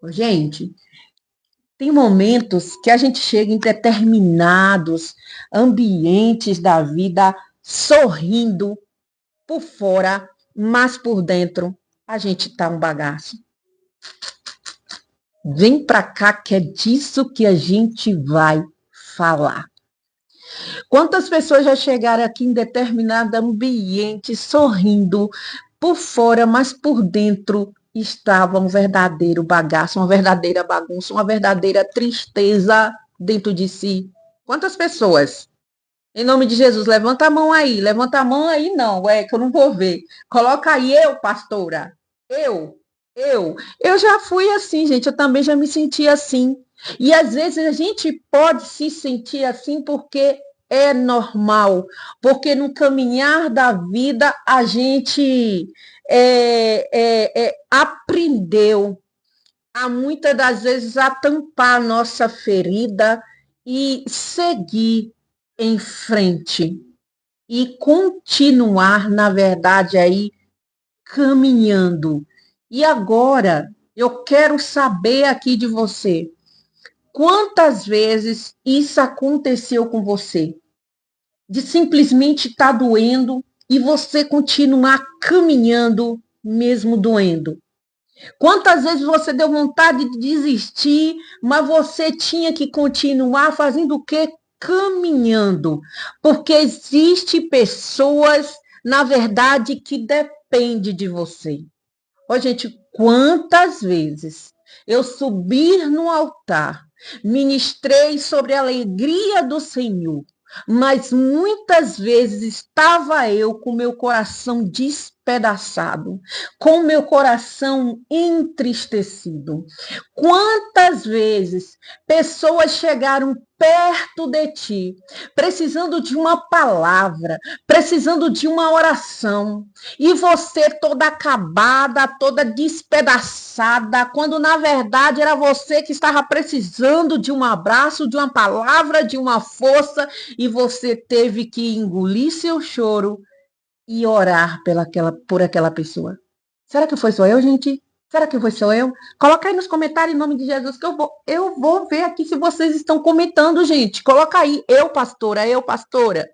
Gente, tem momentos que a gente chega em determinados ambientes da vida sorrindo por fora, mas por dentro a gente tá um bagaço. Vem pra cá que é disso que a gente vai falar. Quantas pessoas já chegaram aqui em determinado ambiente sorrindo por fora, mas por dentro estava um verdadeiro bagaço, uma verdadeira bagunça, uma verdadeira tristeza dentro de si? Quantas pessoas? Em nome de Jesus, levanta a mão aí, não, é que eu não vou ver. Coloca aí eu, pastora. Eu, eu já fui assim, gente, eu também já me senti assim. E às vezes a gente pode se sentir assim porque é normal, porque no caminhar da vida a gente aprendeu a muitas das vezes a tampar a nossa ferida e seguir em frente e continuar, na verdade, aí caminhando. E agora eu quero saber aqui de você, quantas vezes isso aconteceu com você? De simplesmente estar doendo e você continuar caminhando mesmo doendo. Quantas vezes você deu vontade de desistir, mas você tinha que continuar fazendo o quê? Caminhando. Porque existe pessoas, na verdade, que dependem de você. Ó, gente, quantas vezes eu subi no altar, ministrei sobre a alegria do Senhor, mas muitas vezes estava eu com meu coração despedaçado, com meu coração entristecido. Quantas vezes pessoas chegaram perto de ti, precisando de uma palavra, precisando de uma oração, e você toda acabada, toda despedaçada, quando na verdade era você que estava precisando de um abraço, de uma palavra, de uma força, e você teve que engolir seu choro e orar por aquela pessoa. Será que foi só eu, gente? Será que foi só eu? Coloca aí nos comentários em nome de Jesus que eu vou ver aqui se vocês estão comentando, gente. Coloca aí, eu pastora, eu pastora.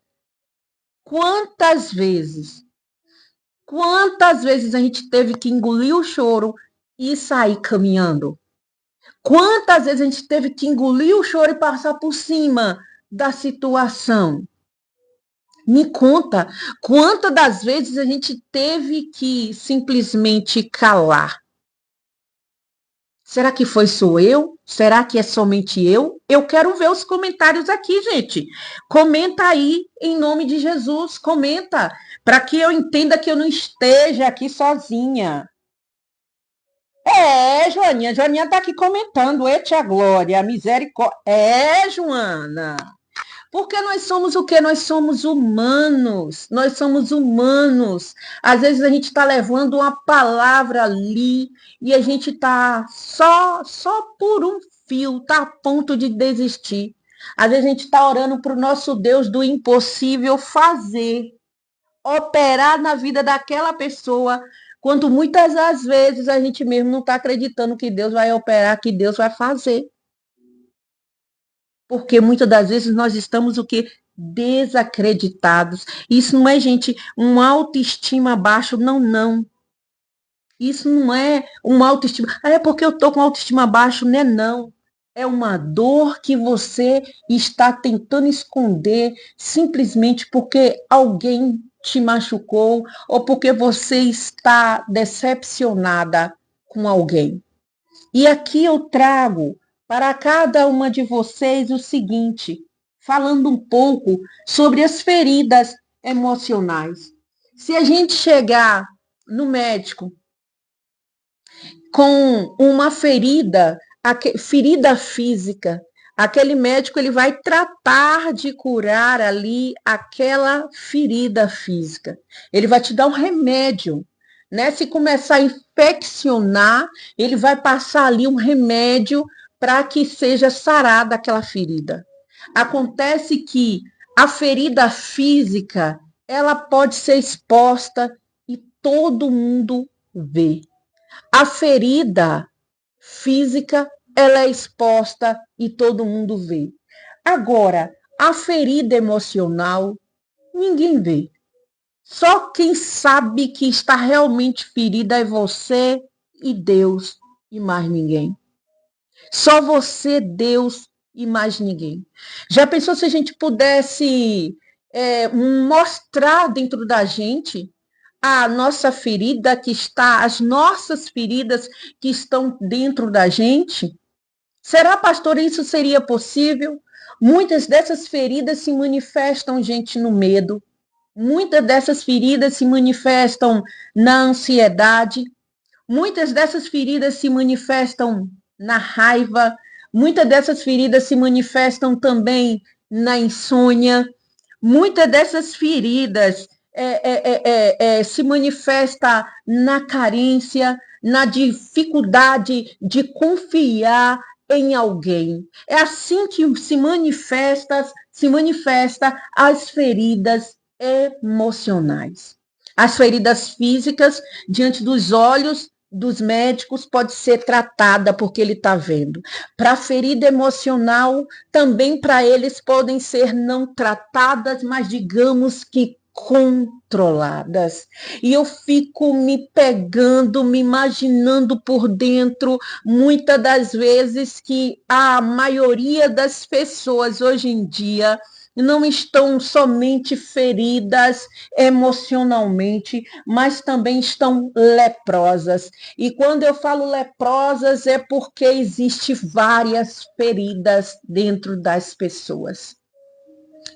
Quantas vezes Quantas vezes a gente teve que engolir o choro e sair caminhando? Quantas vezes a gente teve que engolir o choro e passar por cima da situação? Me conta, quantas das vezes a gente teve que simplesmente calar? Será que foi só eu? Será que é somente eu? Eu quero ver os comentários aqui, gente. Comenta aí, em nome de Jesus, comenta, para que eu entenda que eu não esteja aqui sozinha. Joaninha. Joaninha tá aqui comentando. Eita glória, misericórdia. Joana. Porque nós somos o quê? Nós somos humanos. Nós somos humanos. Às vezes a gente está levando uma palavra ali e a gente está só por um fio, tá a ponto de desistir. Às vezes a gente está orando para o nosso Deus do impossível fazer, operar na vida daquela pessoa, quando muitas das vezes a gente mesmo não está acreditando que Deus vai operar, que Deus vai fazer. Porque muitas das vezes nós estamos o quê? Desacreditados. Isso não é, gente, um autoestima baixo, não, não. Isso não é uma autoestima. É porque eu estou com autoestima baixo, né? Não. É uma dor que você está tentando esconder simplesmente porque alguém te machucou ou porque você está decepcionada com alguém. E aqui eu trago para cada uma de vocês o seguinte, falando um pouco sobre as feridas emocionais. Se a gente chegar no médico com uma ferida física, aquele médico ele vai tratar de curar ali aquela ferida física. Ele vai te dar um remédio, né? Se começar a infeccionar, ele vai passar ali um remédio para que seja sarada aquela ferida. Acontece que a ferida física, ela pode ser exposta e todo mundo vê. A ferida física, ela é exposta e todo mundo vê. Agora, a ferida emocional, ninguém vê. Só quem sabe que está realmente ferida é você e Deus e mais ninguém. Só você, Deus e mais ninguém. Já pensou se a gente pudesse mostrar dentro da gente a nossa ferida que está, as nossas feridas que estão dentro da gente? Será, pastor, isso seria possível? Muitas dessas feridas se manifestam, gente, no medo. Muitas dessas feridas se manifestam na ansiedade. Muitas dessas feridas se manifestam na raiva. Muitas dessas feridas se manifestam também na insônia. Muitas dessas feridas se manifesta na carência, na dificuldade de confiar em alguém. É assim que se manifesta as feridas emocionais. As feridas físicas, diante dos olhos dos médicos, pode ser tratada porque ele está vendo. Para a ferida emocional, também para eles podem ser não tratadas, mas digamos que controladas. E eu fico me pegando, me imaginando por dentro, muitas das vezes que a maioria das pessoas hoje em dia não estão somente feridas emocionalmente, mas também estão leprosas. E quando eu falo leprosas, é porque existe várias feridas dentro das pessoas.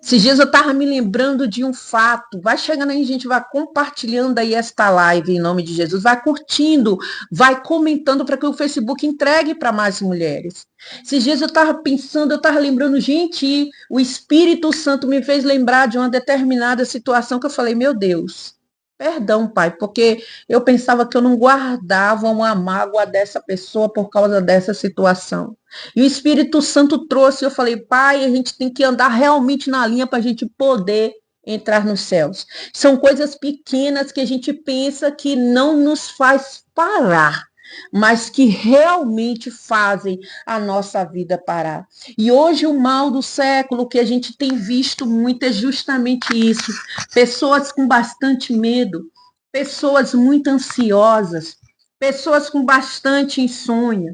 Esses dias eu estava me lembrando de um fato. Vai chegando aí, gente, vai compartilhando aí esta live em nome de Jesus, vai curtindo, vai comentando para que o Facebook entregue para mais mulheres. Esses dias eu estava pensando, eu estava lembrando, gente, o Espírito Santo me fez lembrar de uma determinada situação que eu falei, meu Deus, perdão, Pai, porque eu pensava que eu não guardava uma mágoa dessa pessoa por causa dessa situação. E o Espírito Santo trouxe, eu falei, Pai, a gente tem que andar realmente na linha para a gente poder entrar nos céus. São coisas pequenas que a gente pensa que não nos faz parar, mas que realmente fazem a nossa vida parar. E hoje o mal do século que a gente tem visto muito é justamente isso. Pessoas com bastante medo, pessoas muito ansiosas, pessoas com bastante insônia,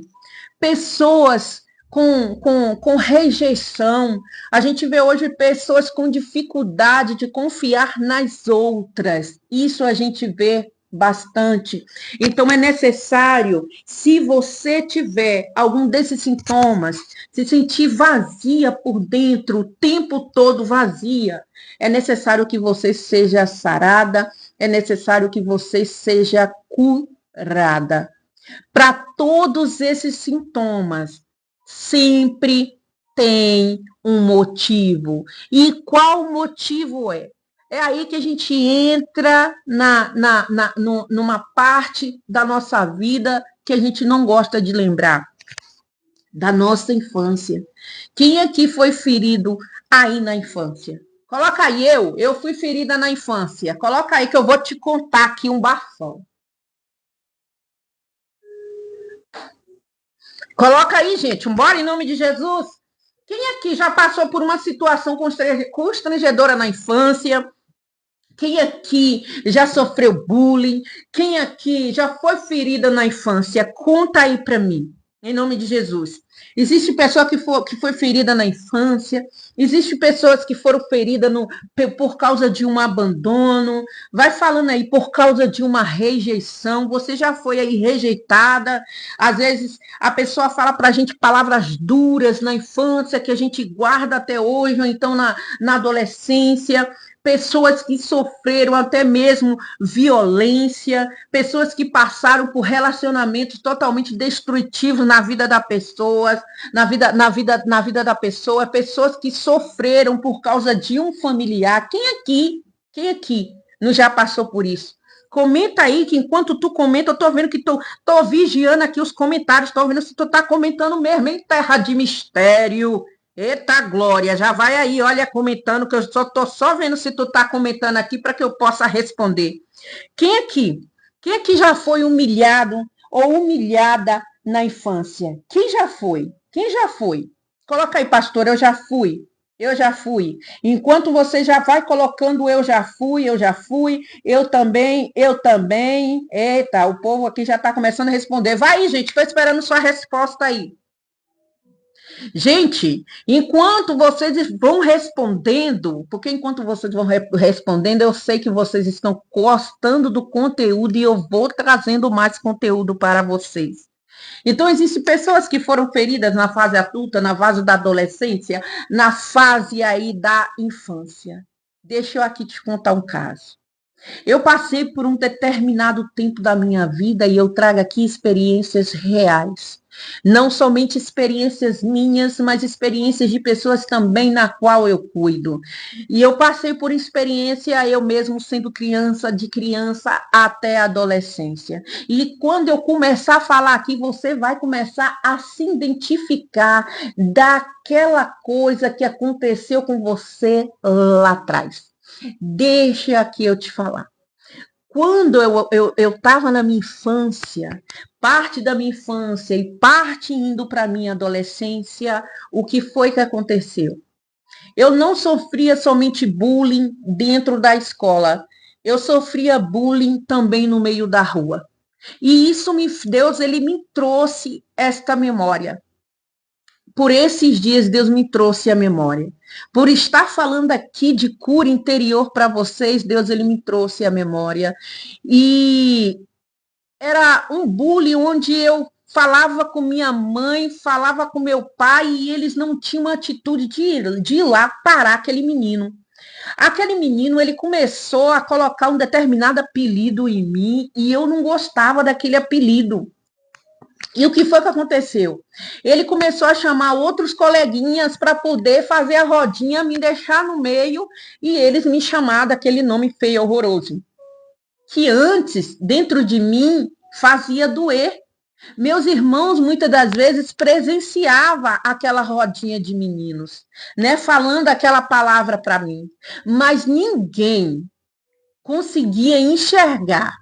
pessoas com rejeição. A gente vê hoje pessoas com dificuldade de confiar nas outras. Isso a gente vê bastante. Então é necessário, se você tiver algum desses sintomas, se sentir vazia por dentro, o tempo todo vazia, é necessário que você seja sarada, é necessário que você seja curada. Para todos esses sintomas, sempre tem um motivo. E qual motivo é? É aí que a gente entra numa parte da nossa vida que a gente não gosta de lembrar, da nossa infância. Quem aqui foi ferido aí na infância? Coloca aí, eu fui ferida na infância. Coloca aí que eu vou te contar aqui um bafão. Coloca aí, gente, bora em nome de Jesus. Quem aqui já passou por uma situação constrangedora na infância? Quem aqui já sofreu bullying? Quem aqui já foi ferida na infância? Conta aí para mim, em nome de Jesus. Existe pessoa que foi ferida na infância, existe pessoas que foram feridas por causa de um abandono, vai falando aí, por causa de uma rejeição, você já foi aí rejeitada, às vezes a pessoa fala para a gente palavras duras na infância, que a gente guarda até hoje, ou então na adolescência, pessoas que sofreram até mesmo violência, pessoas que passaram por relacionamentos totalmente destrutivos na vida da pessoa, na vida da pessoa, pessoas que sofreram por causa de um familiar. Quem aqui não já passou por isso? Comenta aí, que enquanto tu comenta, eu tô vendo que tô vigiando aqui os comentários, tô vendo se tu tá comentando mesmo, em terra de mistério. Eita glória, já vai aí, olha, comentando, que eu só tô só vendo se tu tá comentando aqui para que eu possa responder. Quem aqui? Quem aqui já foi humilhado ou humilhada na infância? Quem já foi? Quem já foi? Coloca aí, pastor, eu já fui. Eu já fui. Enquanto você já vai colocando eu já fui, eu também, eu também. Eita, o povo aqui já está começando a responder. Vai aí, gente, estou esperando sua resposta aí. Gente, enquanto vocês vão respondendo, porque enquanto vocês vão respondendo, eu sei que vocês estão gostando do conteúdo e eu vou trazendo mais conteúdo para vocês. Então, existem pessoas que foram feridas na fase adulta, na fase da adolescência, na fase aí da infância. Deixa eu aqui te contar um caso. Eu passei por um determinado tempo da minha vida e eu trago aqui experiências reais. Não somente experiências minhas, mas experiências de pessoas também na qual eu cuido. E eu passei por experiência eu mesmo sendo criança, de criança até a adolescência. E quando eu começar a falar aqui, você vai começar a se identificar daquela coisa que aconteceu com você lá atrás. Deixa aqui eu te falar. Quando eu estava na minha infância, parte da minha infância e parte indo para a minha adolescência, o que foi que aconteceu? Eu não sofria somente bullying dentro da escola, eu sofria bullying também no meio da rua. E isso Deus ele me trouxe esta memória. Por esses dias, Deus me trouxe a memória. Por estar falando aqui de cura interior para vocês, Deus ele me trouxe a memória. E era um bullying onde eu falava com minha mãe, falava com meu pai, e eles não tinham atitude de ir lá parar aquele menino. Aquele menino, ele começou a colocar um determinado apelido em mim, e eu não gostava daquele apelido. E o que foi que aconteceu? Ele começou a chamar outros coleguinhas para poder fazer a rodinha, me deixar no meio e eles me chamar daquele nome feio, horroroso. Que antes, dentro de mim, fazia doer. Meus irmãos, muitas das vezes, presenciavam aquela rodinha de meninos, né, falando aquela palavra para mim. Mas ninguém conseguia enxergar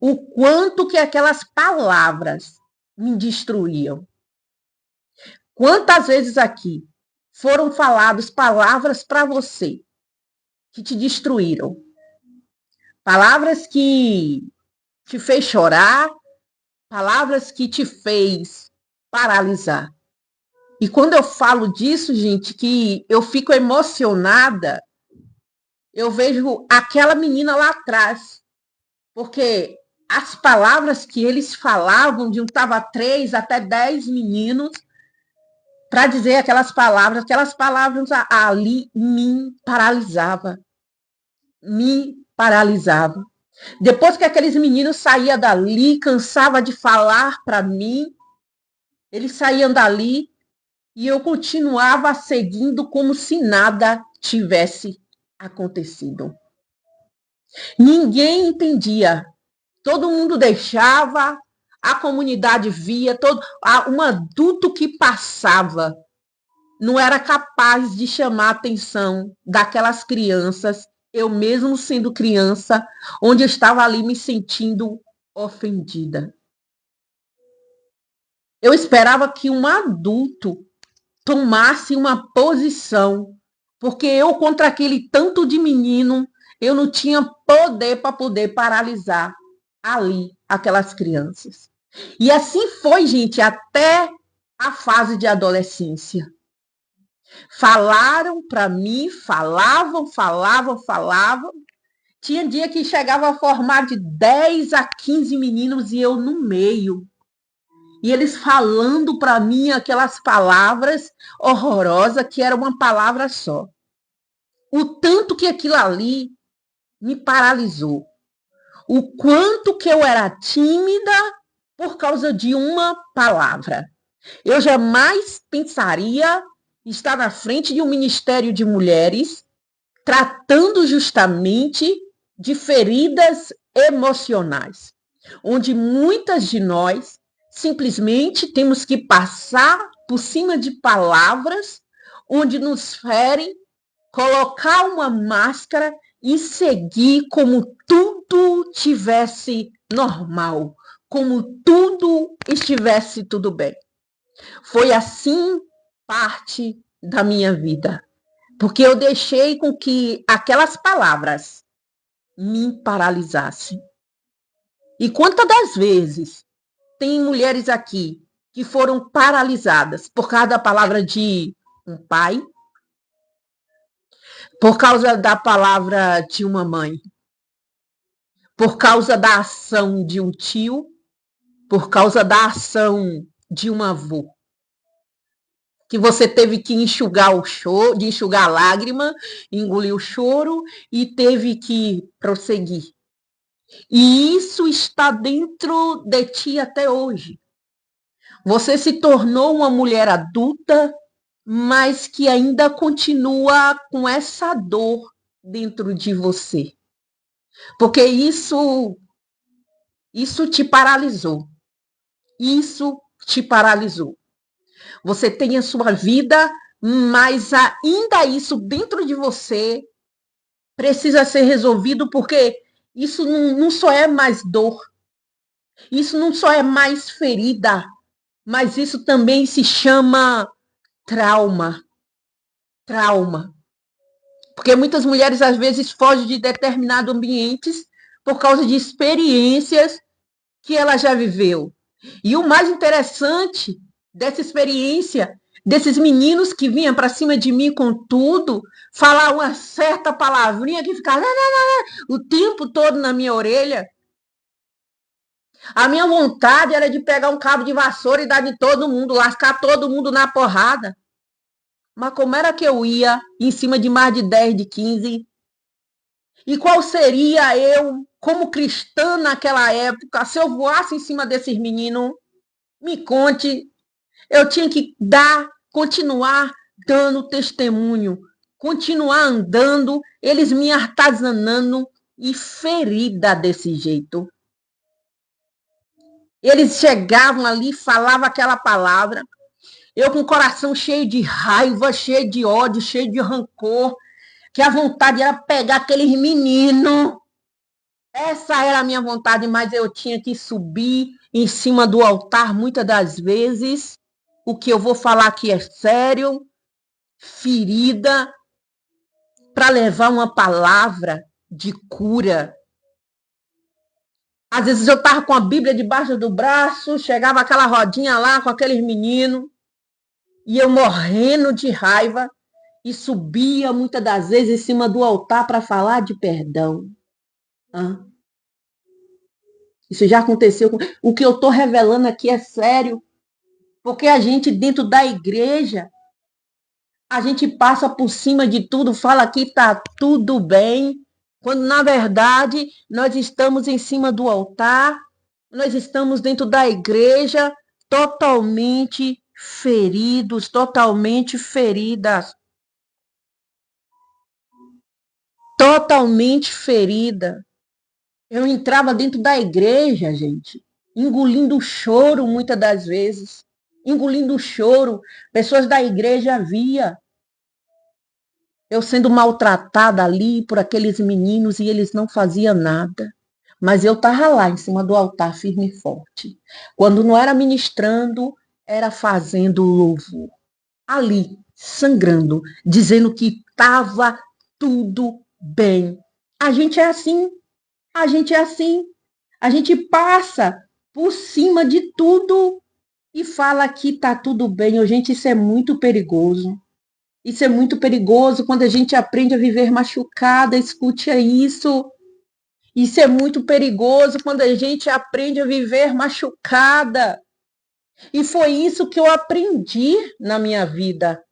o quanto que aquelas palavras me destruíam. Quantas vezes aqui foram faladas palavras para você que te destruíram? Palavras que te fez chorar, palavras que te fez paralisar. E quando eu falo disso, gente, que eu fico emocionada, eu vejo aquela menina lá atrás, porque as palavras que eles falavam, juntava 3 até 10 meninos, para dizer aquelas palavras ali me paralisava. Me paralisava. Depois que aqueles meninos saíam dali, cansava de falar para mim, eles saíam dali e eu continuava seguindo como se nada tivesse acontecido. Ninguém entendia. Todo mundo deixava, a comunidade via, um adulto que passava não era capaz de chamar a atenção daquelas crianças, eu mesmo sendo criança, onde eu estava ali me sentindo ofendida. Eu esperava que um adulto tomasse uma posição, porque eu contra aquele tanto de menino, eu não tinha poder para poder paralisar ali aquelas crianças. E assim foi, gente, até a fase de adolescência. Falaram para mim, falavam. Tinha dia que chegava a formar de 10 a 15 meninos e eu no meio. E eles falando para mim aquelas palavras horrorosas, que era uma palavra só. O tanto que aquilo ali me paralisou. O quanto que eu era tímida por causa de uma palavra. Eu jamais pensaria estar na frente de um ministério de mulheres tratando justamente de feridas emocionais, onde muitas de nós simplesmente temos que passar por cima de palavras onde nos ferem, colocar uma máscara e seguir como tudo tivesse normal, como tudo estivesse tudo bem. Foi assim parte da minha vida, porque eu deixei com que aquelas palavras me paralisassem. E quantas das vezes tem mulheres aqui que foram paralisadas por causa da palavra de um pai, por causa da palavra de uma mãe, por causa da ação de um tio, por causa da ação de um avô, que você teve que enxugar o choro, de enxugar a lágrima, engolir o choro e teve que prosseguir. E isso está dentro de ti até hoje. Você se tornou uma mulher adulta, mas que ainda continua com essa dor dentro de você. Porque isso te paralisou. Isso te paralisou. Você tem a sua vida, mas ainda isso dentro de você precisa ser resolvido, porque isso não só é mais dor, isso não só é mais ferida, mas isso também se chama trauma. Trauma. Porque muitas mulheres, às vezes, fogem de determinados ambientes por causa de experiências que ela já viveu. E o mais interessante dessa experiência, desses meninos que vinham para cima de mim com tudo, falar uma certa palavrinha que ficava o tempo todo na minha orelha. A minha vontade era de pegar um cabo de vassoura e dar de todo mundo, lascar todo mundo na porrada. Mas como era que eu ia em cima de mais de 10, de 15? E qual seria eu, como cristã naquela época, se eu voasse em cima desses meninos? Me conte. Eu tinha que continuar dando testemunho, continuar andando, eles me artazanando e ferida desse jeito. Eles chegavam ali, falavam aquela palavra, eu com o coração cheio de raiva, cheio de ódio, cheio de rancor, que a vontade era pegar aqueles meninos. Essa era a minha vontade, mas eu tinha que subir em cima do altar muitas das vezes. O que eu vou falar aqui é sério, ferida, para levar uma palavra de cura. Às vezes eu estava com a Bíblia debaixo do braço, chegava aquela rodinha lá com aqueles meninos, e eu morrendo de raiva, e subia muitas das vezes em cima do altar para falar de perdão. Isso já aconteceu. O que eu estou revelando aqui é sério, porque a gente dentro da igreja, a gente passa por cima de tudo, fala que está tudo bem, quando na verdade nós estamos em cima do altar, nós estamos dentro da igreja totalmente feridos, totalmente feridas. Totalmente ferida. Eu entrava dentro da igreja, gente, engolindo o choro muitas das vezes. Engolindo o choro. Pessoas da igreja via eu sendo maltratada ali por aqueles meninos e eles não faziam nada. Mas eu estava lá em cima do altar, firme e forte. Quando não era ministrando, era fazendo louvor. Ali, sangrando, dizendo que estava tudo bem. A gente é assim. A gente é assim. A gente passa por cima de tudo e fala que está tudo bem. Gente, isso é muito perigoso. Isso é muito perigoso quando a gente aprende a viver machucada. Escute isso. Isso é muito perigoso quando a gente aprende a viver machucada. E foi isso que eu aprendi na minha vida.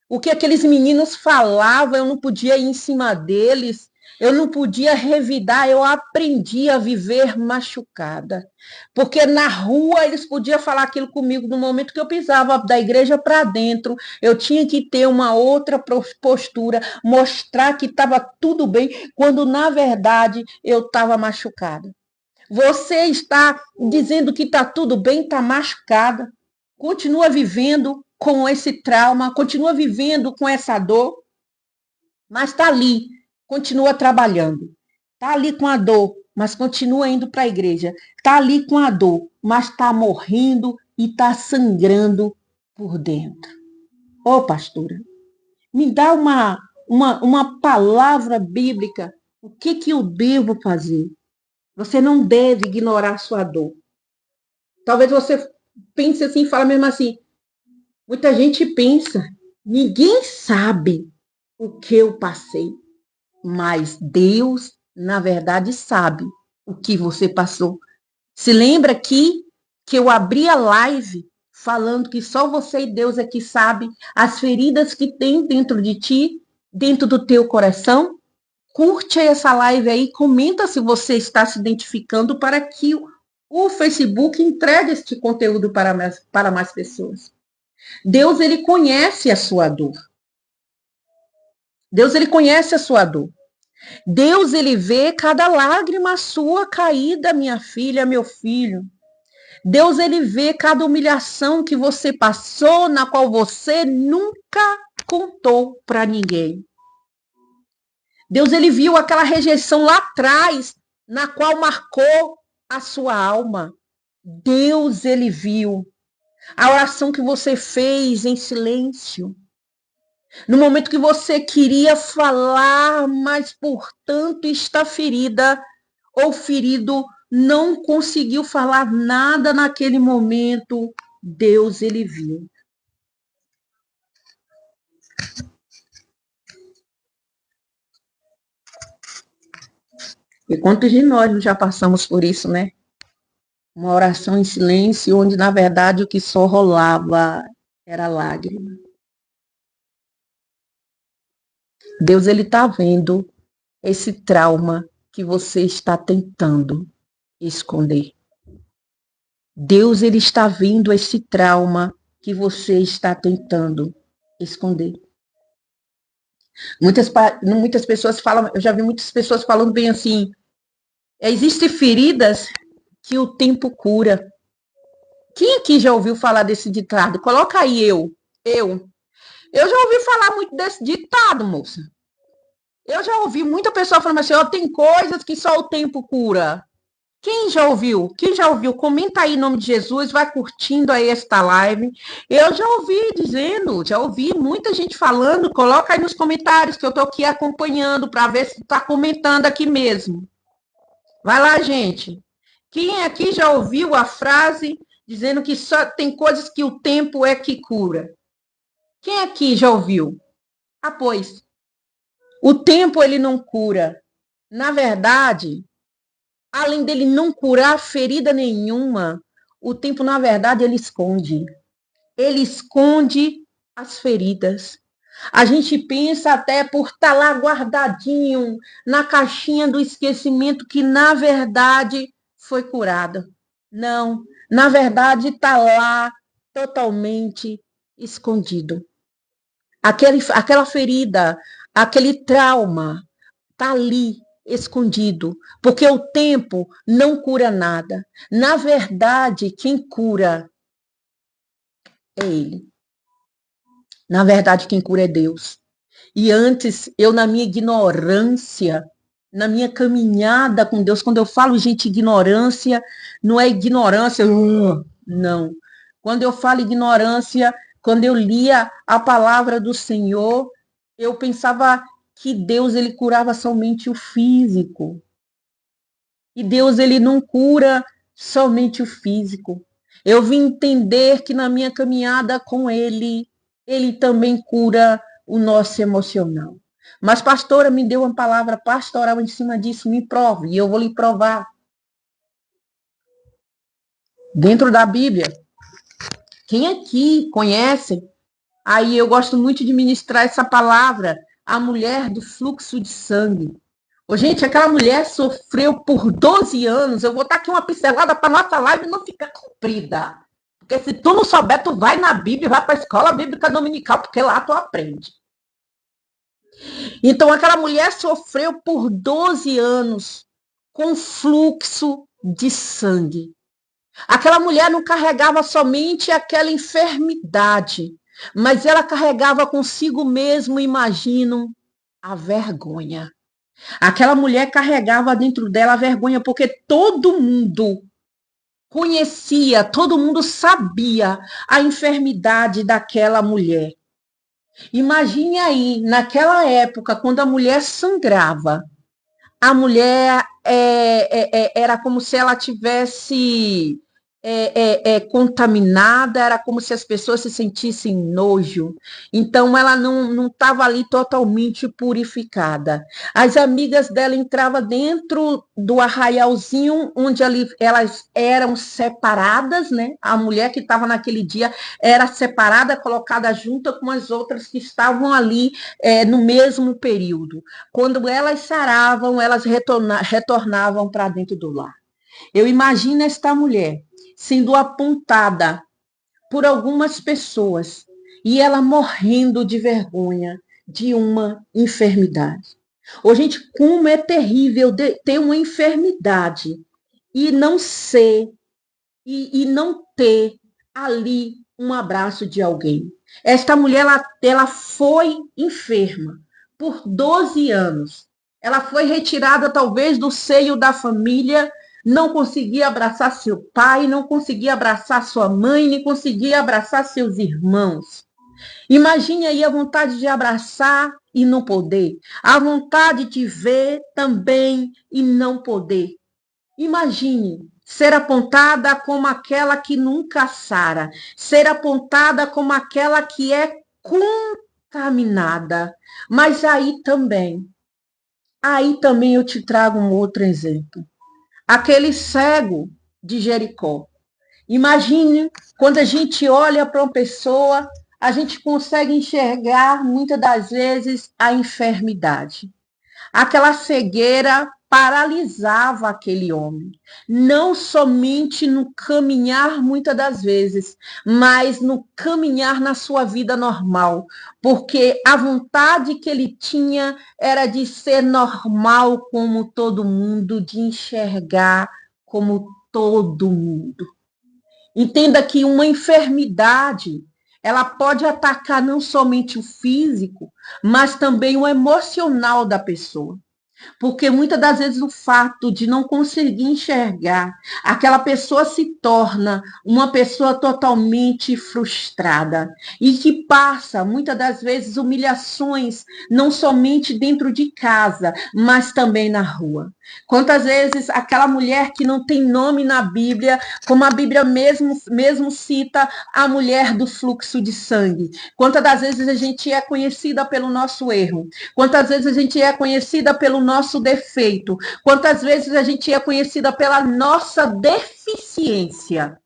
O que aqueles meninos falavam, eu não podia ir em cima deles, eu não podia revidar, eu aprendi a viver machucada. Porque na rua eles podiam falar aquilo comigo no momento que eu pisava da igreja para dentro. Eu tinha que ter uma outra postura, mostrar que estava tudo bem, quando na verdade eu estava machucada. Você está dizendo que está tudo bem, está machucada. Continua vivendo com esse trauma, continua vivendo com essa dor, mas está ali, continua trabalhando. Está ali com a dor, mas continua indo para a igreja. Está ali com a dor, mas está morrendo e está sangrando por dentro. Ô, pastora, me dá uma palavra bíblica. O que eu devo fazer? Você não deve ignorar sua dor. Talvez você pense assim, fala mesmo assim. Muita gente pensa, ninguém sabe o que eu passei, mas Deus, na verdade, sabe o que você passou. Se lembra que eu abri a live falando que só você e Deus é que sabe as feridas que tem dentro de ti, dentro do teu coração? Curte essa live aí, comenta se você está se identificando para que o Facebook entregue este conteúdo para mais pessoas. Deus, ele conhece a sua dor. Deus, ele conhece a sua dor. Deus, ele vê cada lágrima sua caída, minha filha, meu filho. Deus, ele vê cada humilhação que você passou, na qual você nunca contou para ninguém. Deus, ele viu aquela rejeição lá atrás, na qual marcou a sua alma. Deus, ele viu a oração que você fez em silêncio. No momento que você queria falar, mas portanto está ferida ou ferido, não conseguiu falar nada naquele momento, Deus, ele viu. E quantos de nós já passamos por isso, né? Uma oração em silêncio, onde na verdade o que só rolava era lágrima. Deus, ele está vendo esse trauma que você está tentando esconder. Deus, ele está vendo esse trauma que você está tentando esconder. Muitas pessoas falam, eu já vi muitas pessoas falando bem assim, existem feridas que o tempo cura. Quem aqui já ouviu falar desse ditado? Coloca aí eu. Eu já ouvi falar muito desse ditado, moça. Eu já ouvi muita pessoa falando assim, tem coisas que só o tempo cura. Quem já ouviu? Quem já ouviu? Comenta aí em nome de Jesus, vai curtindo aí esta live. Eu já ouvi dizendo, já ouvi muita gente falando, coloca aí nos comentários que eu estou aqui acompanhando para ver se está comentando aqui mesmo. Vai lá, gente. Quem aqui já ouviu a frase dizendo que só tem coisas que o tempo é que cura? Quem aqui já ouviu? Ah, pois. O tempo ele não cura. Na verdade, além dele não curar ferida nenhuma, o tempo, na verdade, ele esconde. Ele esconde as feridas. A gente pensa até por estar lá guardadinho na caixinha do esquecimento que, na verdade, foi curada. Não, na verdade, está lá totalmente escondido. Aquela ferida, aquele trauma, está ali escondido, porque o tempo não cura nada. Na verdade, quem cura é Ele. Na verdade, quem cura é Deus. E antes, eu na minha ignorância, na minha caminhada com Deus, quando eu falo, gente, ignorância, não é ignorância, não. Quando eu falo ignorância, quando eu lia a palavra do Senhor, eu pensava que Deus, ele curava somente o físico. E Deus, ele não cura somente o físico. Eu vim entender que na minha caminhada com ele, ele também cura o nosso emocional. Mas, pastora, me deu uma palavra pastoral em cima disso, me prove, e eu vou lhe provar. Dentro da Bíblia, quem aqui conhece? Aí eu gosto muito de ministrar essa palavra, a mulher do fluxo de sangue. Ô, gente, aquela mulher sofreu por 12 anos. Eu vou dar aqui uma pincelada para nossa live não ficar comprida. Porque se tu não souber, tu vai na Bíblia, vai para a escola bíblica dominical, porque lá tu aprende. Então, aquela mulher sofreu por 12 anos com fluxo de sangue. Aquela mulher não carregava somente aquela enfermidade, mas ela carregava consigo mesmo, imagino, a vergonha. Aquela mulher carregava dentro dela a vergonha, porque todo mundo conhecia, todo mundo sabia a enfermidade daquela mulher. Imagine aí, naquela época, quando a mulher sangrava, a mulher era como se ela tivesse contaminada, era como se as pessoas se sentissem nojo. Então, ela não estava ali totalmente purificada. As amigas dela entravam dentro do arraialzinho, onde ali elas eram separadas, né? A mulher que estava naquele dia era separada, colocada junto com as outras que estavam ali no mesmo período. Quando elas saravam, elas retornavam para dentro do lar. Eu imagino esta mulher sendo apontada por algumas pessoas e ela morrendo de vergonha de uma enfermidade. Ô, gente, como é terrível ter uma enfermidade e não ser e não ter ali um abraço de alguém. Esta mulher, ela foi enferma por 12 anos. Ela foi retirada, talvez, do seio da família, não conseguia abraçar seu pai, não conseguia abraçar sua mãe, nem conseguia abraçar seus irmãos. Imagine aí a vontade de abraçar e não poder, a vontade de ver também e não poder. Imagine ser apontada como aquela que nunca sara, ser apontada como aquela que é contaminada. Mas aí também eu te trago um outro exemplo. Aquele cego de Jericó. Imagine quando a gente olha para uma pessoa, a gente consegue enxergar muitas das vezes a enfermidade. Aquela cegueira paralisava aquele homem, não somente no caminhar, muitas das vezes, mas no caminhar na sua vida normal, porque a vontade que ele tinha era de ser normal como todo mundo, de enxergar como todo mundo. Entenda que uma enfermidade, ela pode atacar não somente o físico, mas também o emocional da pessoa. Porque muitas das vezes o fato de não conseguir enxergar, aquela pessoa se torna uma pessoa totalmente frustrada e que passa muitas das vezes humilhações não somente dentro de casa, mas também na rua. Quantas vezes aquela mulher que não tem nome na Bíblia, como a Bíblia mesmo cita a mulher do fluxo de sangue. Quantas das vezes a gente é conhecida pelo nosso erro, quantas vezes a gente é conhecida pelo nosso defeito, quantas vezes a gente é conhecida pela nossa deficiência.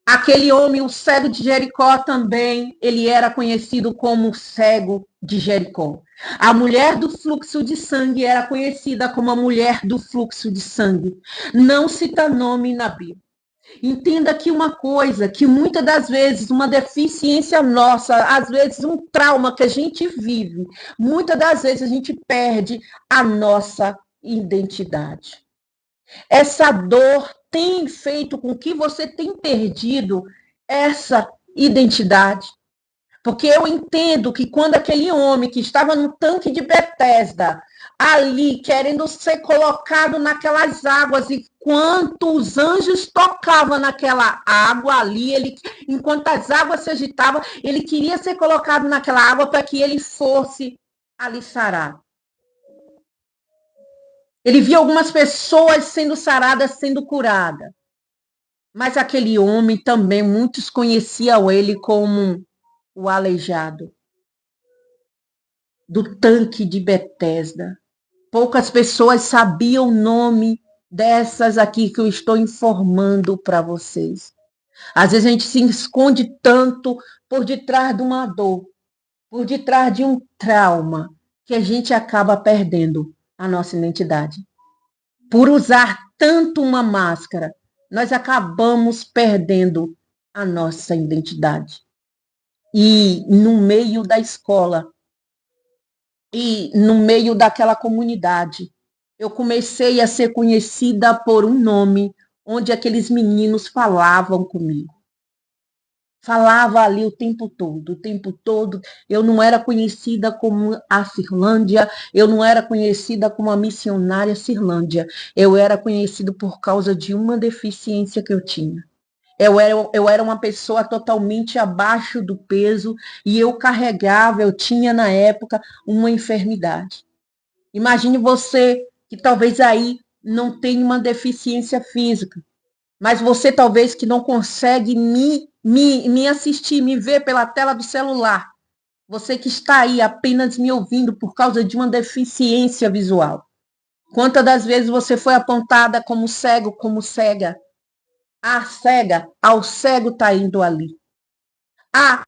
Aquele homem, o cego de Jericó também, ele era conhecido como cego de Jericó. A mulher do fluxo de sangue era conhecida como a mulher do fluxo de sangue. Não cita nome na Bíblia. Entenda aqui uma coisa, que muitas das vezes uma deficiência nossa, às vezes um trauma que a gente vive, muitas das vezes a gente perde a nossa identidade. Essa dor tem feito com que você tenha perdido essa identidade. Porque eu entendo que quando aquele homem que estava no tanque de Betesda, ali querendo ser colocado naquelas águas, e quanto os anjos tocavam naquela água ali, enquanto as águas se agitavam, ele queria ser colocado naquela água para que ele fosse ali sarar. Ele via algumas pessoas sendo saradas, sendo curadas. Mas aquele homem também, muitos conheciam ele como o aleijado do tanque de Betesda. Poucas pessoas sabiam o nome dessas aqui que eu estou informando para vocês. Às vezes a gente se esconde tanto por detrás de uma dor, por detrás de um trauma, que a gente acaba perdendo a nossa identidade. Por usar tanto uma máscara, nós acabamos perdendo a nossa identidade. E no meio da escola, e no meio daquela comunidade, eu comecei a ser conhecida por um nome onde aqueles meninos falavam comigo. Falava ali o tempo todo, o tempo todo. Eu não era conhecida como a Cirlândia, eu não era conhecida como a missionária Cirlândia. Eu era conhecida por causa de uma deficiência que eu tinha. Eu era uma pessoa totalmente abaixo do peso e eu carregava, eu tinha na época uma enfermidade. Imagine você que talvez aí não tenha uma deficiência física, mas você talvez que não consegue me assistir, me ver pela tela do celular. Você que está aí apenas me ouvindo por causa de uma deficiência visual. Quantas das vezes você foi apontada como cego, como cega? A cega, ao cego está indo ali. Ah,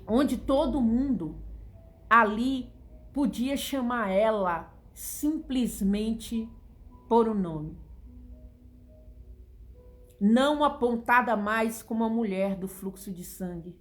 onde todo mundo ali podia chamar ela simplesmente por um nome. Não apontada mais como a mulher do fluxo de sangue.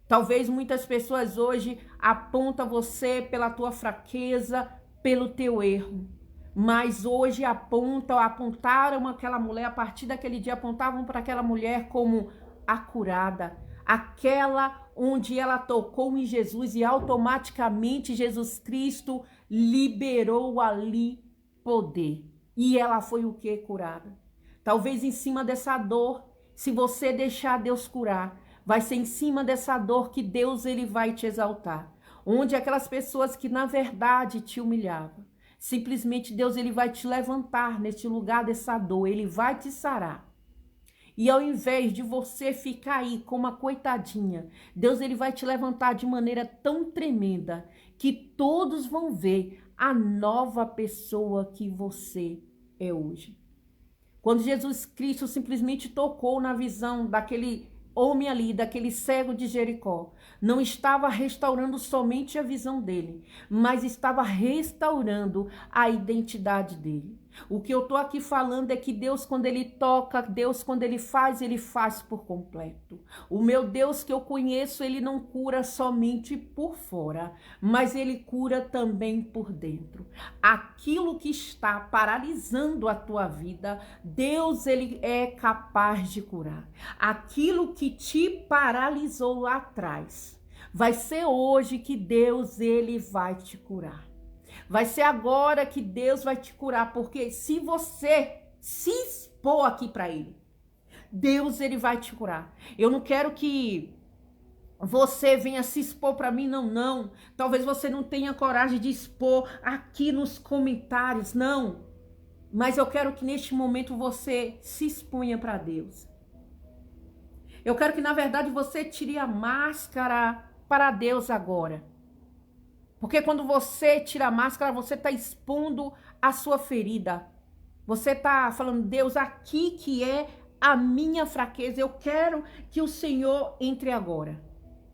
Talvez muitas pessoas hoje apontam você pela tua fraqueza, pelo teu erro. Mas hoje apontaram aquela mulher, a partir daquele dia apontavam para aquela mulher como a curada, aquela onde ela tocou em Jesus e automaticamente Jesus Cristo liberou ali poder. E ela foi o que? Curada. Talvez em cima dessa dor, se você deixar Deus curar, vai ser em cima dessa dor que Deus ele vai te exaltar. Onde aquelas pessoas que na verdade te humilhavam, simplesmente Deus ele vai te levantar neste lugar dessa dor, ele vai te sarar. E ao invés de você ficar aí como uma coitadinha, Deus ele vai te levantar de maneira tão tremenda que todos vão ver a nova pessoa que você é hoje. Quando Jesus Cristo simplesmente tocou na visão daquele homem ali, daquele cego de Jericó, não estava restaurando somente a visão dele, mas estava restaurando a identidade dele. O que eu estou aqui falando é que Deus, quando ele toca, Deus, quando ele faz por completo. O meu Deus que eu conheço, ele não cura somente por fora, mas ele cura também por dentro. Aquilo que está paralisando a tua vida, Deus ele é capaz de curar. Aquilo que te paralisou lá atrás, vai ser hoje que Deus ele vai te curar. Vai ser agora que Deus vai te curar, porque se você se expor aqui para ele, Deus ele vai te curar. Eu não quero que você venha se expor para mim, não, não. Talvez você não tenha coragem de expor aqui nos comentários, não. Mas eu quero que neste momento você se exponha para Deus. Eu quero que na verdade você tire a máscara para Deus agora. Porque quando você tira a máscara, você está expondo a sua ferida. Você está falando, Deus, aqui que é a minha fraqueza. Eu quero que o Senhor entre agora.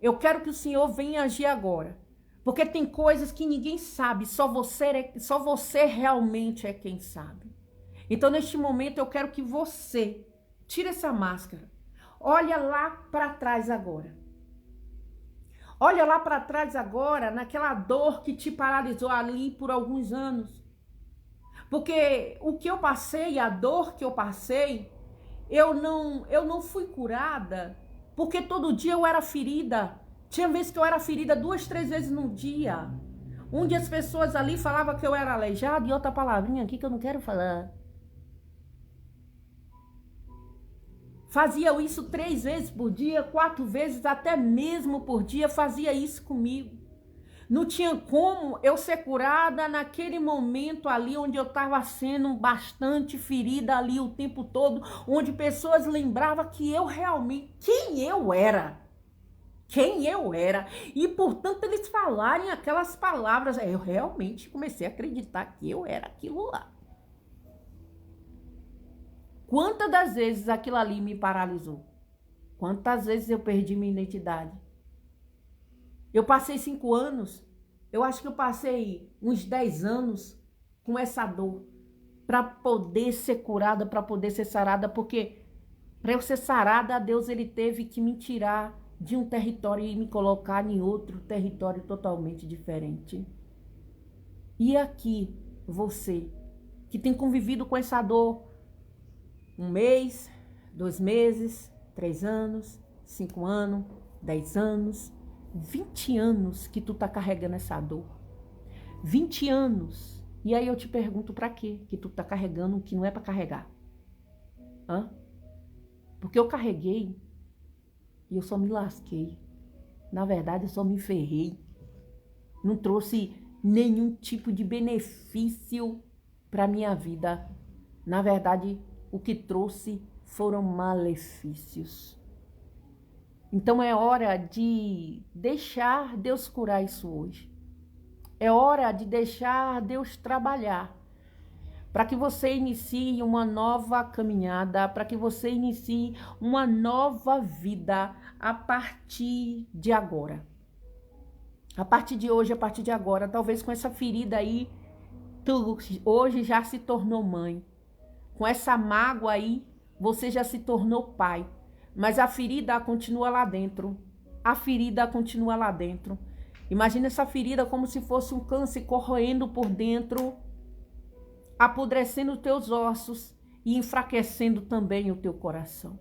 Eu quero que o Senhor venha agir agora. Porque tem coisas que ninguém sabe, só você realmente é quem sabe. Então, neste momento, eu quero que você tire essa máscara. Olha lá para trás agora. Olha lá para trás agora, naquela dor que te paralisou ali por alguns anos. Porque o que eu passei, a dor que eu passei, eu não fui curada, porque todo dia eu era ferida. Tinha vezes que eu era ferida 2, 3 vezes no dia. onde as pessoas ali falavam que eu era aleijado, e outra palavrinha aqui que eu não quero falar. Fazia isso 3 vezes por dia, 4 vezes até mesmo por dia, fazia isso comigo. Não tinha como eu ser curada naquele momento ali onde eu estava sendo bastante ferida ali o tempo todo, onde pessoas lembravam que eu realmente, quem eu era. E portanto eles falarem aquelas palavras, eu realmente comecei a acreditar que eu era aquilo lá. Quantas das vezes aquilo ali me paralisou? Quantas vezes eu perdi minha identidade? Eu passei 5 anos, eu acho que eu passei uns 10 anos com essa dor para poder ser curada, para poder ser sarada, porque para eu ser sarada, Deus ele teve que me tirar de um território e me colocar em outro território totalmente diferente. E aqui, você que tem convivido com essa dor 1 mês, 2 meses, 3 anos, 5 anos, 10 anos, 20 anos que tu tá carregando essa dor. 20 anos. E aí eu te pergunto, pra quê que tu tá carregando o que não é pra carregar? Hã? Porque eu carreguei e eu só me lasquei. Na verdade, eu só me ferrei. Não trouxe nenhum tipo de benefício pra minha vida. Na verdade, o que trouxe foram malefícios. Então é hora de deixar Deus curar isso hoje. É hora de deixar Deus trabalhar para que você inicie uma nova caminhada, para que você inicie uma nova vida a partir de agora. A partir de hoje, a partir de agora, talvez com essa ferida aí, tu hoje já se tornou mãe. Com essa mágoa aí, você já se tornou pai. Mas a ferida continua lá dentro. A ferida continua lá dentro. Imagina essa ferida como se fosse um câncer corroendo por dentro, apodrecendo os teus ossos e enfraquecendo também o teu coração.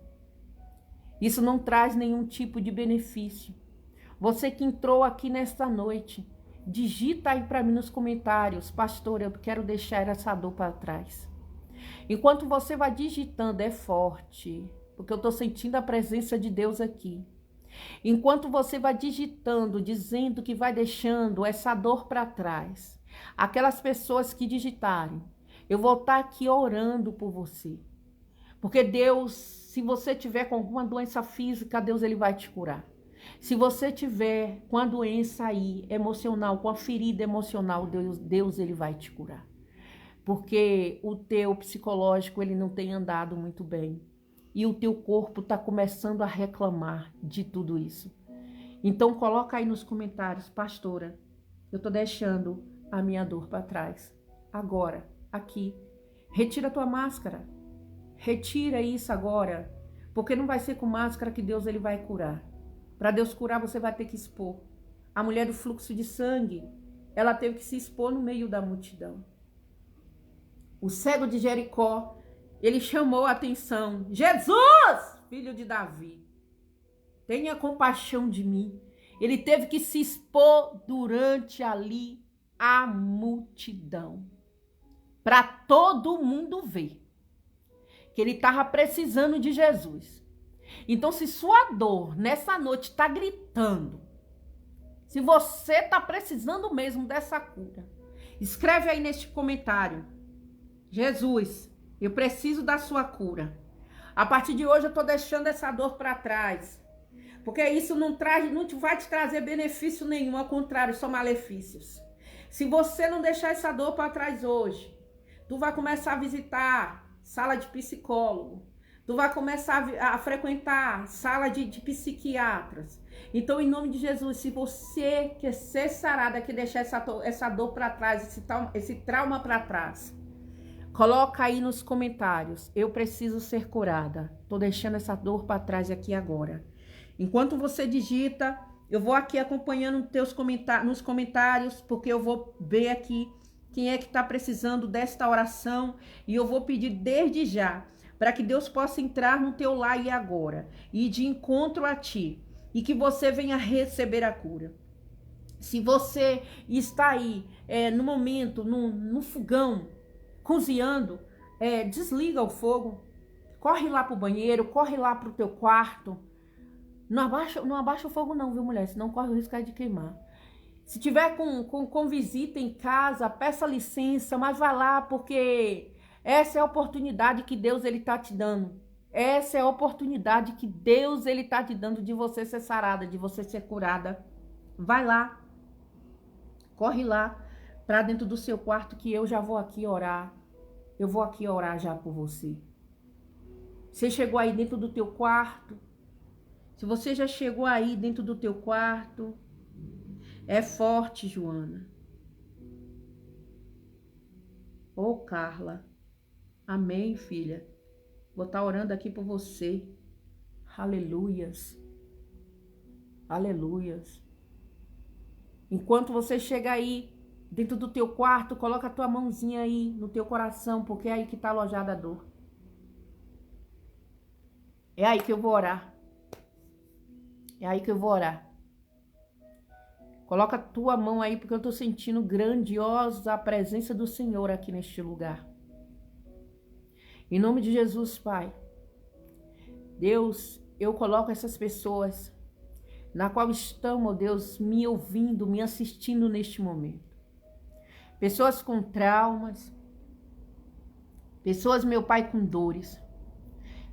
Isso não traz nenhum tipo de benefício. Você que entrou aqui nesta noite, digita aí para mim nos comentários, pastor, eu quero deixar essa dor para trás. Enquanto você vai digitando, é forte, porque eu estou sentindo a presença de Deus aqui. Enquanto você vai digitando, dizendo que vai deixando essa dor para trás, aquelas pessoas que digitarem, eu vou estar aqui orando por você. Porque Deus, se você tiver com alguma doença física, Deus ele vai te curar. Se você tiver com a doença aí emocional, com a ferida emocional, Deus ele vai te curar. Porque o teu psicológico ele não tem andado muito bem. E o teu corpo está começando a reclamar de tudo isso. Então coloca aí nos comentários, pastora, eu estou deixando a minha dor para trás. Agora, aqui, retira a tua máscara. Retira isso agora. Porque não vai ser com máscara que Deus ele vai curar. Para Deus curar, você vai ter que expor. A mulher do fluxo de sangue, ela teve que se expor no meio da multidão. O cego de Jericó, ele chamou a atenção. Jesus, filho de Davi, tenha compaixão de mim. Ele teve que se expor durante ali a multidão. Para todo mundo ver que ele estava precisando de Jesus. Então, se sua dor nessa noite está gritando, se você está precisando mesmo dessa cura, escreve aí neste comentário: Jesus, eu preciso da sua cura. A partir de hoje eu estou deixando essa dor para trás. Porque isso não vai te trazer benefício nenhum, ao contrário, só malefícios. Se você não deixar essa dor para trás hoje, tu vai começar a visitar sala de psicólogo. Tu vai começar a frequentar sala de psiquiatras. Então, em nome de Jesus, se você quer ser sarada, quer deixar essa dor para trás, esse trauma para trás, coloca aí nos comentários: eu preciso ser curada. Tô deixando essa dor para trás aqui agora. Enquanto você digita, eu vou aqui acompanhando nos comentários, porque eu vou ver aqui quem é que está precisando desta oração, e eu vou pedir desde já para que Deus possa entrar no teu lar e agora, e de encontro a ti, e que você venha receber a cura. Se você está aí no momento, no fogão, cozinhando, desliga o fogo, corre lá pro banheiro, corre lá pro teu quarto. Não abaixa o fogo não, viu, mulher? Senão corre o risco de queimar. Se tiver com visita em casa, peça licença, mas vá lá, porque essa é a oportunidade que Deus ele tá te dando. Essa é a oportunidade que Deus ele tá te dando de você ser sarada, de você ser curada. Vai lá. Corre lá para dentro do seu quarto que eu já vou aqui orar. Eu vou aqui orar já por você. Você chegou aí dentro do teu quarto? Se você já chegou aí dentro do teu quarto, é forte, Joana. Ô, Carla. Amém, filha. Vou estar orando aqui por você. Aleluias. Aleluias. Enquanto você chega aí dentro do teu quarto, coloca a tua mãozinha aí no teu coração, porque é aí que está alojada a dor. É aí que eu vou orar. É aí que eu vou orar. Coloca a tua mão aí, porque eu estou sentindo grandiosa a presença do Senhor aqui neste lugar. Em nome de Jesus, Pai. Deus, eu coloco essas pessoas na qual estão, ó Deus, me ouvindo, me assistindo neste momento. Pessoas com traumas, pessoas, meu Pai, com dores,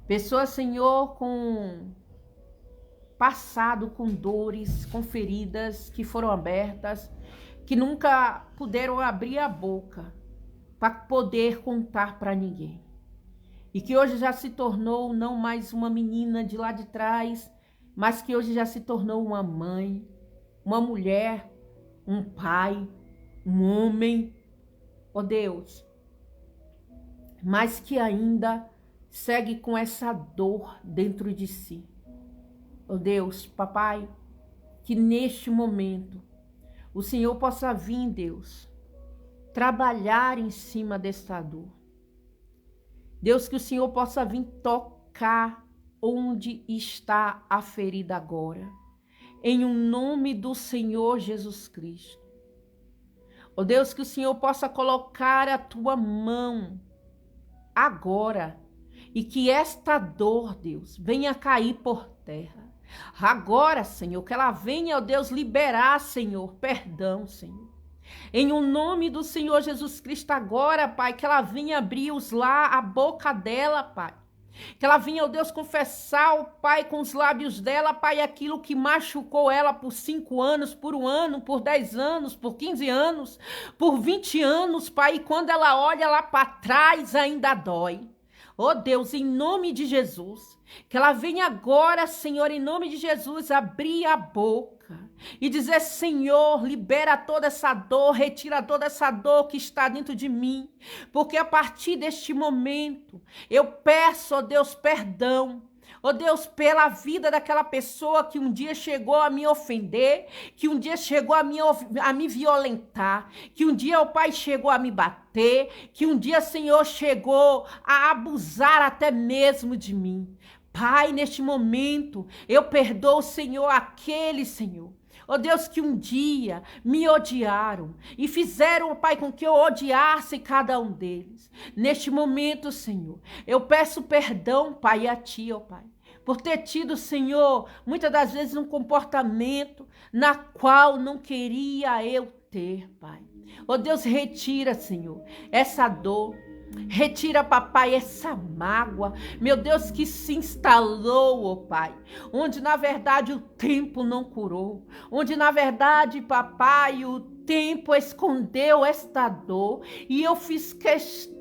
pessoas, Senhor, com passado, com dores, com feridas que foram abertas, que nunca puderam abrir a boca para poder contar para ninguém. E que hoje já se tornou não mais uma menina de lá de trás, mas que hoje já se tornou uma mãe, uma mulher, um pai, um homem, ó Deus, mas que ainda segue com essa dor dentro de si. Ó Deus, papai, que neste momento o Senhor possa vir, Deus, trabalhar em cima dessa dor. Deus, que o Senhor possa vir tocar onde está a ferida agora, em um nome do Senhor Jesus Cristo. Ó Deus, que o Senhor possa colocar a tua mão agora e que esta dor, Deus, venha cair por terra. Agora, Senhor, que ela venha, ó Deus, liberar, Senhor, perdão, Senhor. Em o nome do Senhor Jesus Cristo agora, Pai, que ela venha abrir a boca dela, Pai. Que ela vinha, ó Deus, confessar, ó Pai, com os lábios dela, Pai, aquilo que machucou ela por 5 anos, por 1 ano, por 10 anos, por 15 anos, por 20 anos, Pai. E quando ela olha lá para trás, ainda dói. Ó Deus, em nome de Jesus, que ela venha agora, Senhor, em nome de Jesus, abrir a boca e dizer, Senhor, libera toda essa dor, retira toda essa dor que está dentro de mim, porque a partir deste momento, eu peço, ó Deus, perdão, ó Deus, pela vida daquela pessoa que um dia chegou a me ofender, que um dia chegou a me violentar, que um dia o Pai chegou a me bater, que um dia, Senhor, chegou a abusar até mesmo de mim. Pai, neste momento, eu perdoo, Senhor, aqueles, Senhor, ó Deus, que um dia me odiaram e fizeram, ó Pai, com que eu odiasse cada um deles. Neste momento, Senhor, eu peço perdão, Pai, a Ti, ó Pai, por ter tido, Senhor, muitas das vezes um comportamento na qual não queria eu ter, Pai. Ó Deus, retira, Senhor, essa dor. Retira, papai, essa mágoa, meu Deus, que se instalou, ó Pai, onde na verdade o tempo não curou, onde na verdade, papai, o tempo escondeu esta dor, e eu fiz questão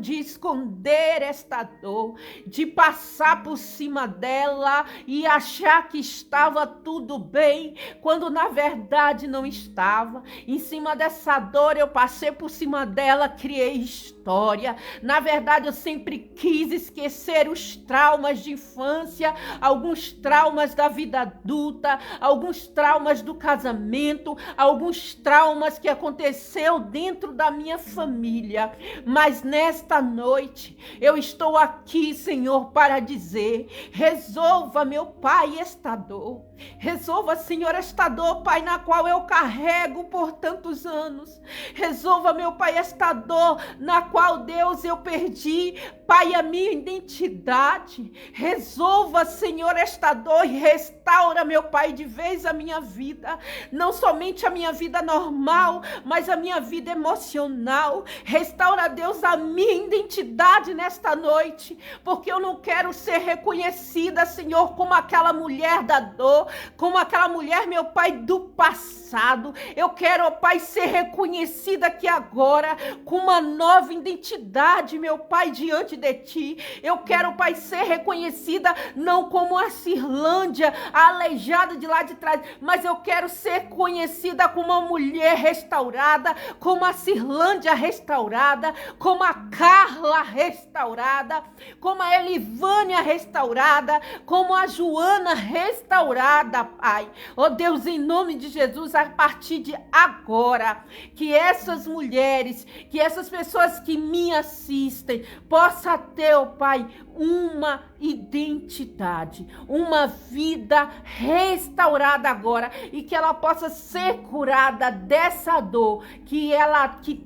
de esconder esta dor, de passar por cima dela e achar que estava tudo bem, quando na verdade não estava. Em cima dessa dor eu passei por cima dela, criei história. Na verdade eu sempre quis esquecer os traumas de infância, alguns traumas da vida adulta, alguns traumas do casamento, alguns traumas que aconteceu dentro da minha família. Mas nesta noite eu estou aqui, Senhor, para dizer, resolva, meu Pai, esta dor. Resolva, Senhor, esta dor, Pai, na qual eu carrego por tantos anos. Resolva, meu Pai, esta dor na qual, Deus, eu perdi, Pai, a minha identidade. Resolva, Senhor, esta dor e restaura, meu Pai, de vez a minha vida. Não somente a minha vida normal, mas a minha vida emocional. Restaura, Deus, a minha identidade nesta noite, porque eu não quero ser reconhecida, Senhor, como aquela mulher da dor, como aquela mulher, meu Pai, do passado. Eu quero, ó Pai, ser reconhecida aqui agora com uma nova identidade, meu Pai, diante de Ti. Eu quero, Pai, ser reconhecida não como a Cirlândia, a aleijada de lá de trás, mas eu quero ser conhecida como uma mulher restaurada, como a Cirlândia restaurada, como a Carla restaurada, como a Elivânia restaurada, como a Joana restaurada, Pai. Oh Deus, em nome de Jesus, a partir de agora, que essas mulheres, que essas pessoas que me assistem, possa ter, oh Pai, uma identidade, uma vida restaurada agora, e que ela possa ser curada dessa dor que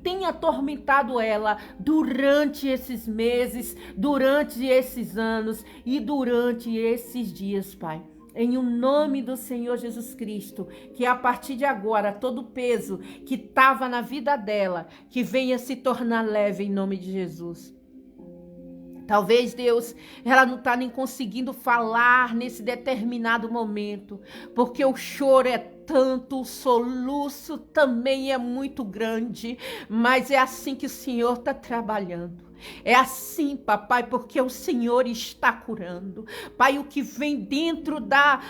tem atormentado ela durante esses meses, durante esses anos e durante esses dias, Pai. Em o nome do Senhor Jesus Cristo, que a partir de agora, todo peso que estava na vida dela, que venha se tornar leve em nome de Jesus. Talvez, Deus, ela não está nem conseguindo falar nesse determinado momento, porque o choro é tanto, o soluço também é muito grande, mas é assim que o Senhor está trabalhando. É assim, papai, porque o Senhor está curando. Pai, o que vem dentro da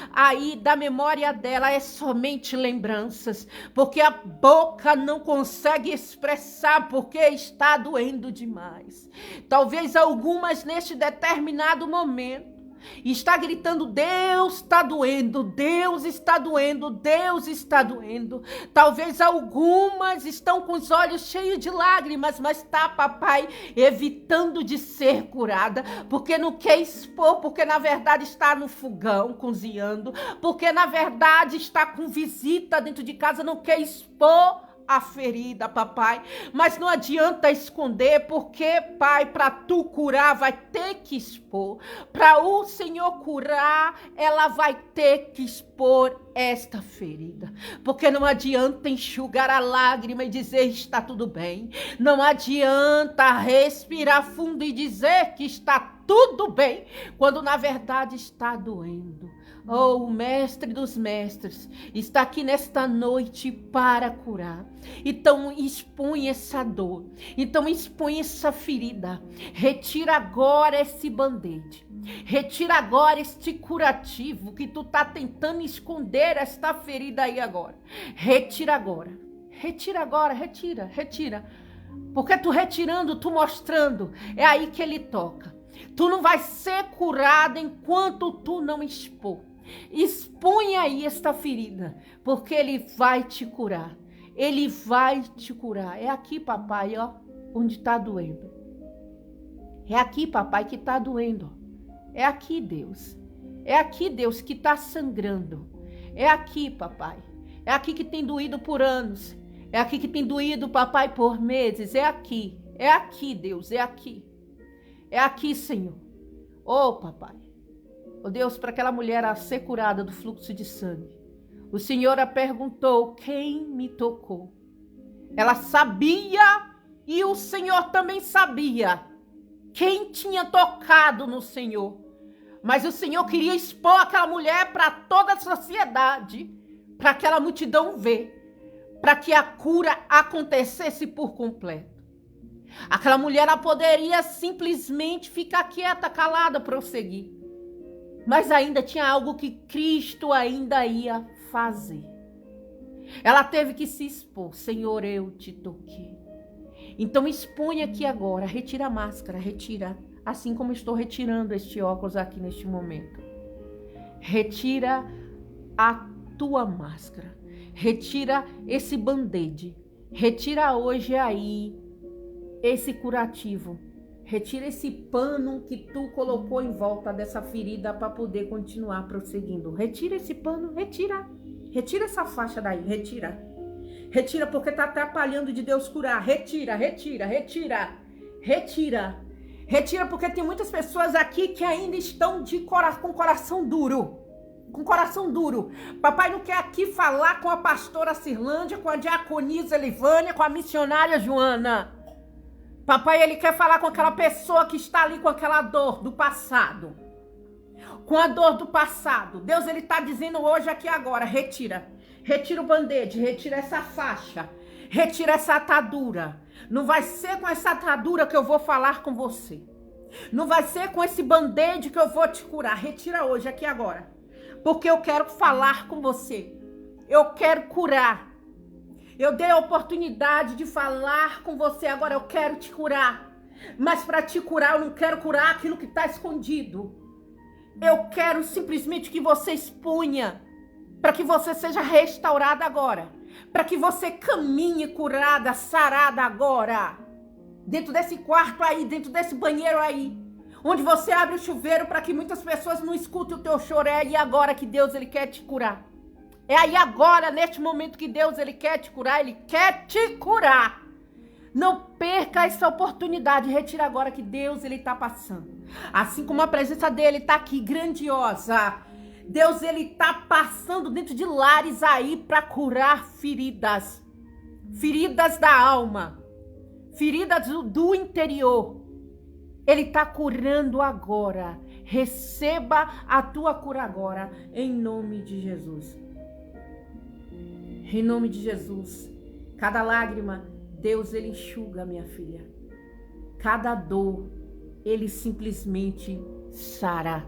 memória dela é somente lembranças, porque a boca não consegue expressar, porque está doendo demais. Talvez algumas neste determinado momento está gritando: Deus está doendo, Deus está doendo, Deus está doendo. Talvez algumas estão com os olhos cheios de lágrimas, mas está, papai, evitando de ser curada, porque não quer expor, porque na verdade está no fogão cozinhando, porque na verdade está com visita dentro de casa, não quer expor a ferida, papai, mas não adianta esconder, porque, pai, para tu curar vai ter que expor, para o Senhor curar, ela vai ter que expor esta ferida, porque não adianta enxugar a lágrima e dizer está tudo bem, não adianta respirar fundo e dizer que está tudo bem, quando na verdade está doendo. Oh, o mestre dos mestres está aqui nesta noite para curar. Então expõe essa dor, então expõe essa ferida, retira agora esse band-aid, retira agora este curativo que tu tá tentando esconder esta ferida aí agora. Retira agora, retira. Porque tu retirando, tu mostrando, é aí que ele toca. Tu não vai ser curada enquanto tu não expor. Expõe aí esta ferida, porque ele vai te curar. Ele vai te curar. É aqui, papai, ó, onde está doendo. É aqui, papai, que está doendo. É aqui, Deus. É aqui, Deus, que está sangrando. É aqui, papai. É aqui que tem doído por anos. É aqui que tem doído, papai, por meses. É aqui. É aqui, Deus. É aqui. É aqui, Senhor. Oh, papai. Oh, Deus, para aquela mulher a ser curada do fluxo de sangue. O Senhor a perguntou: quem me tocou? Ela sabia e o Senhor também sabia quem tinha tocado no Senhor. Mas o Senhor queria expor aquela mulher para toda a sociedade, para aquela multidão ver, para que a cura acontecesse por completo. Aquela mulher ela poderia simplesmente ficar quieta, calada, prosseguir. Mas ainda tinha algo que Cristo ainda ia fazer. Ela teve que se expor. Senhor, eu te toquei. Então expõe aqui agora. Retira a máscara, retira. Assim como estou retirando este óculos aqui neste momento. Retira a tua máscara. Retira esse band-aid. Retira hoje aí esse curativo. Retira esse pano que tu colocou em volta dessa ferida para poder continuar prosseguindo. Retira esse pano, retira. Retira essa faixa daí, retira. Retira porque tá atrapalhando de Deus curar. Retira, retira, retira. Retira. Retira porque tem muitas pessoas aqui que ainda estão com coração duro. Com coração duro. Papai não quer aqui falar com a pastora Cirlândia, com a diaconisa Elivânia, com a missionária Joana. Papai, ele quer falar com aquela pessoa que está ali com aquela dor do passado. Com a dor do passado. Deus, ele está dizendo hoje, aqui agora, retira. Retira o band-aid, retira essa faixa. Retira essa atadura. Não vai ser com essa atadura que eu vou falar com você. Não vai ser com esse band-aid que eu vou te curar. Retira hoje, aqui agora. Porque eu quero falar com você. Eu quero curar. Eu dei a oportunidade de falar com você, agora eu quero te curar. Mas para te curar, eu não quero curar aquilo que está escondido. Eu quero simplesmente que você expunha, para que você seja restaurada agora. Para que você caminhe curada, sarada agora. Dentro desse quarto aí, dentro desse banheiro aí. Onde você abre o chuveiro para que muitas pessoas não escutem o teu choro. É aí agora que Deus ele quer te curar. É aí agora, neste momento que Deus ele quer te curar, ele quer te curar. Não perca essa oportunidade, retira agora que Deus ele está passando. Assim como a presença dele está aqui, grandiosa. Deus ele está passando dentro de lares aí para curar feridas. Feridas da alma. Feridas do interior. Ele está curando agora. Receba a tua cura agora, em nome de Jesus. Em nome de Jesus, cada lágrima, Deus ele enxuga, minha filha. Cada dor, ele simplesmente sara.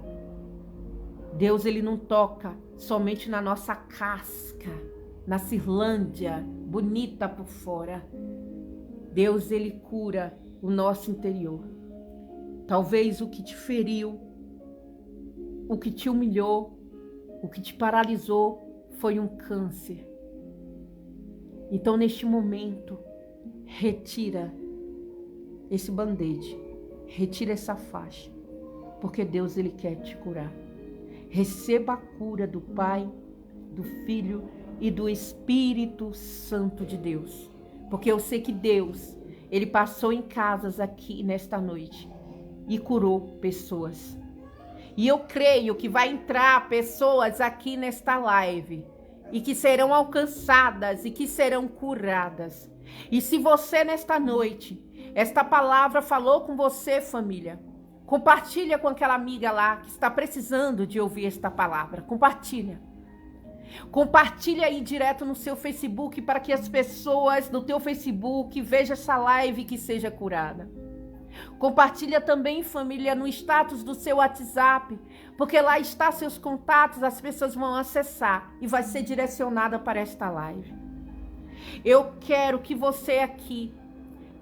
Deus ele não toca somente na nossa casca, na Cirlândia, bonita por fora. Deus ele cura o nosso interior. Talvez o que te feriu, o que te humilhou, o que te paralisou foi um câncer. Então, neste momento, retira esse band-aid, retira essa faixa, porque Deus ele quer te curar. Receba a cura do Pai, do Filho e do Espírito Santo de Deus, porque eu sei que Deus, ele passou em casas aqui nesta noite e curou pessoas. E eu creio que vai entrar pessoas aqui nesta live e que serão alcançadas e que serão curadas. E se você nesta noite, esta palavra falou com você, família, compartilha com aquela amiga lá que está precisando de ouvir esta palavra. Compartilha. Compartilha aí direto no seu Facebook para que as pessoas do teu Facebook vejam essa live e que seja curada. Compartilha também, família, no status do seu WhatsApp, porque lá está seus contatos, as pessoas vão acessar e vai ser direcionada para esta live. Eu quero que você aqui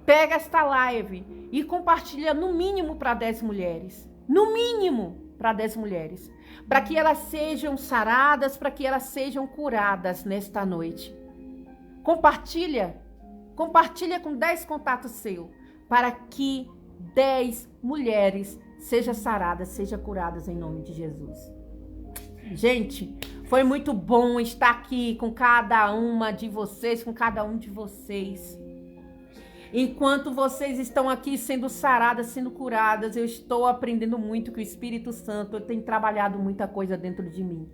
pega esta live e compartilha no mínimo para 10 mulheres. No mínimo para 10 mulheres. Para que elas sejam saradas, para que elas sejam curadas nesta noite. Compartilha com 10 contatos seus, para que 10 mulheres sejam saradas, sejam curadas em nome de Jesus. Gente, foi muito bom estar aqui com cada uma de vocês, com cada um de vocês. Enquanto vocês estão aqui sendo saradas, sendo curadas, eu estou aprendendo muito que o Espírito Santo tem trabalhado muita coisa dentro de mim.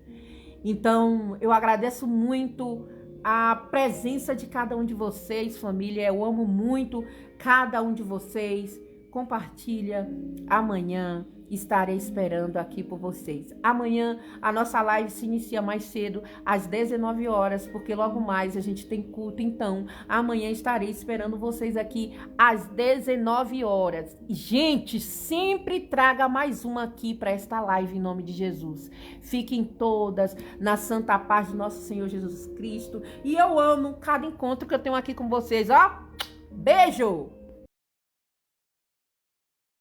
Então, eu agradeço muito a presença de cada um de vocês, família. Eu amo muito cada um de vocês. Compartilha. Amanhã estarei esperando aqui por vocês. Amanhã a nossa live se inicia mais cedo, às 19 horas, porque logo mais a gente tem culto. Então, amanhã estarei esperando vocês aqui às 19 horas. Gente, sempre traga mais uma aqui para esta live em nome de Jesus. Fiquem todas na santa paz do nosso Senhor Jesus Cristo. E eu amo cada encontro que eu tenho aqui com vocês, ó. Beijo!